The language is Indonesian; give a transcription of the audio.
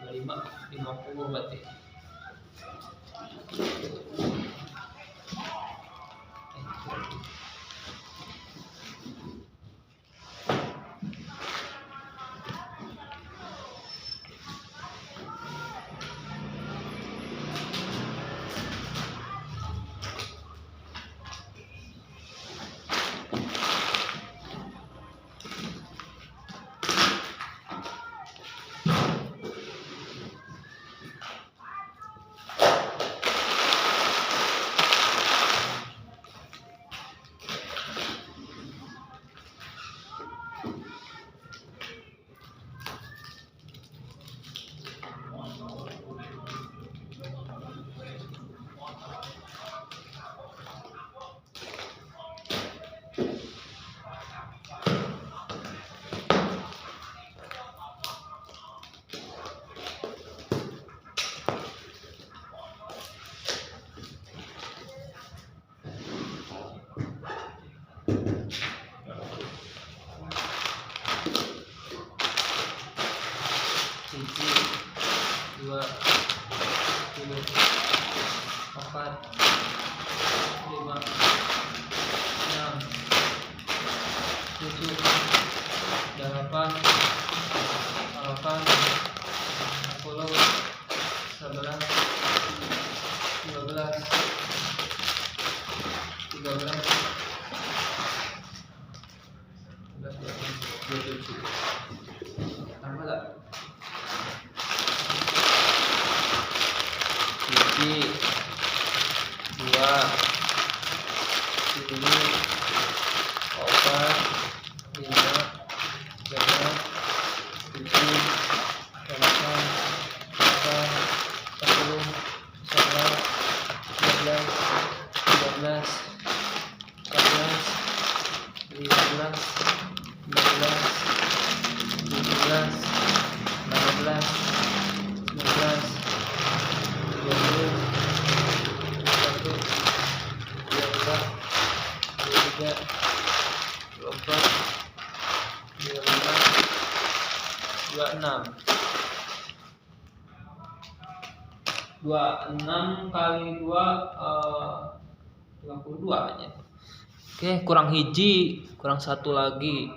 50 berarti. Siji, 2, 3, 4, 5, 6, 7, 8, 10, 11, 12, 13, 27. Tambah tak? Siji, 2, 3, 4, 5, 6, 7, 8, 10, 11, 12, 13, 14, 15, 16, 17, 18, 19, 20, 21, 22, 23, 24, 25, 26. 26 kali 2 52 aja. Oke, kurang hiji, kurang satu lagi.